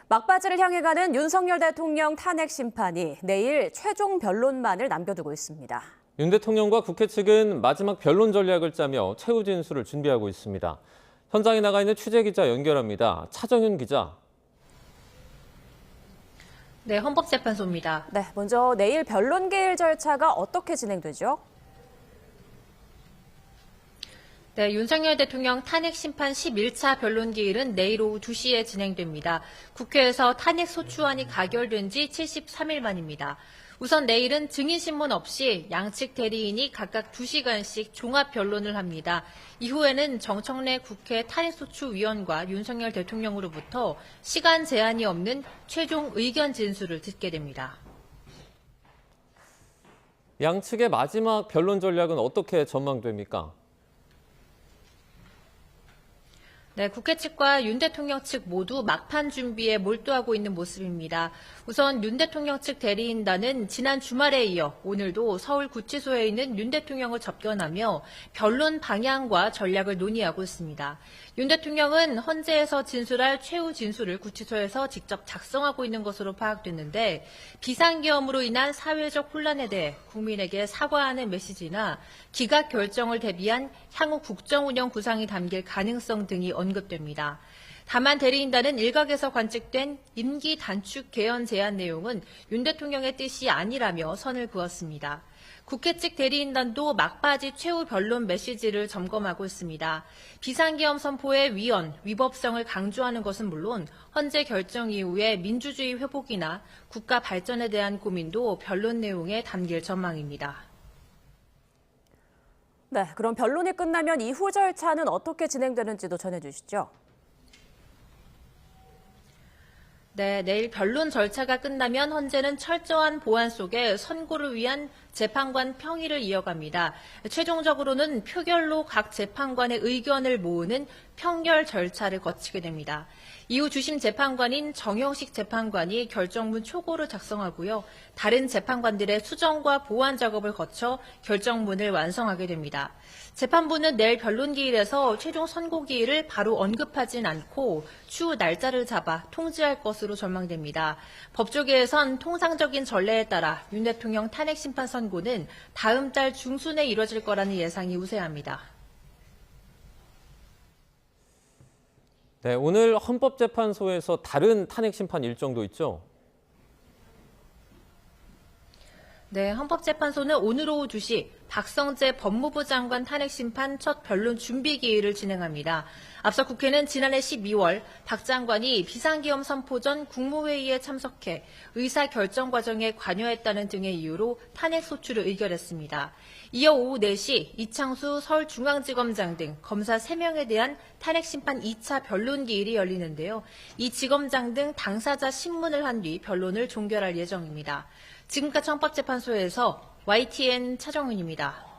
막바지를 향해 가는 윤석열 대통령 탄핵 심판이 내일 최종 변론만을 남겨두고 있습니다. 윤 대통령과 국회 측은 마지막 변론 전략을 짜며 최후 진술을 준비하고 있습니다. 현장에 나가 있는 취재기자 연결합니다. 차정윤 기자. 네, 헌법재판소입니다. 네, 먼저 내일 변론 개일 절차가 어떻게 진행되죠? 네, 윤석열 대통령 탄핵 심판 11차 변론 기일은 내일 오후 2시에 진행됩니다. 국회에서 탄핵 소추안이 가결된 지 73일 만입니다. 우선 내일은 증인신문 없이 양측 대리인이 각각 2시간씩 종합 변론을 합니다. 이후에는 정청래 국회 탄핵소추위원과 윤석열 대통령으로부터 시간 제한이 없는 최종 의견 진술을 듣게 됩니다. 양측의 마지막 변론 전략은 어떻게 전망됩니까? 네, 국회 측과 윤 대통령 측 모두 막판 준비에 몰두하고 있는 모습입니다. 우선 윤 대통령 측 대리인단은 지난 주말에 이어 오늘도 서울구치소에 있는 윤 대통령을 접견하며 변론 방향과 전략을 논의하고 있습니다. 윤 대통령은 헌재에서 진술할 최후 진술을 구치소에서 직접 작성하고 있는 것으로 파악됐는데 비상계엄으로 인한 사회적 혼란에 대해 국민에게 사과하는 메시지나 기각 결정을 대비한 향후 국정운영 구상이 담길 가능성 등이 언급됩니다. 다만 대리인단은 일각에서 관측된 임기 단축 개헌 제안 내용은 윤 대통령의 뜻이 아니라며 선을 그었습니다. 국회 측 대리인단도 막바지 최후 변론 메시지를 점검하고 있습니다. 비상계엄 선포의 위법성을 강조하는 것은 물론 헌재 결정 이후의 민주주의 회복이나 국가 발전에 대한 고민도 변론 내용에 담길 전망입니다. 네, 그럼 변론이 끝나면 이후 절차는 어떻게 진행되는지도 전해주시죠. 네, 내일 변론 절차가 끝나면 헌재는 철저한 보안 속에 선고를 위한 재판관 평의를 이어갑니다. 최종적으로는 표결로 각 재판관의 의견을 모으는 평결 절차를 거치게 됩니다. 이후 주심 재판관인 정형식 재판관이 결정문 초고를 작성하고요. 다른 재판관들의 수정과 보완 작업을 거쳐 결정문을 완성하게 됩니다. 재판부는 내일 변론 기일에서 최종 선고 기일을 바로 언급하진 않고 추후 날짜를 잡아 통지할 것으로 전망됩니다. 법조계에선 통상적인 전례에 따라 윤 대통령 탄핵 심판 선고는 다음 달 중순에 이뤄질 거라는 예상이 우세합니다. 네, 오늘 헌법재판소에서 다른 탄핵 심판 일정도 있죠? 네, 헌법재판소는 오늘 오후 2시 박성재 법무부 장관 탄핵 심판 첫 변론 준비 기일을 진행합니다. 앞서 국회는 지난해 12월 박 장관이 비상계엄 선포 전 국무회의에 참석해 의사결정 과정에 관여했다는 등의 이유로 탄핵 소추를 의결했습니다. 이어 오후 4시 이창수 서울중앙지검장 등 검사 3명에 대한 탄핵 심판 2차 변론 기일이 열리는데요. 이 지검장 등 당사자 신문을 한 뒤 변론을 종결할 예정입니다. 지금까지 헌법재판소에서 YTN 차정은입니다.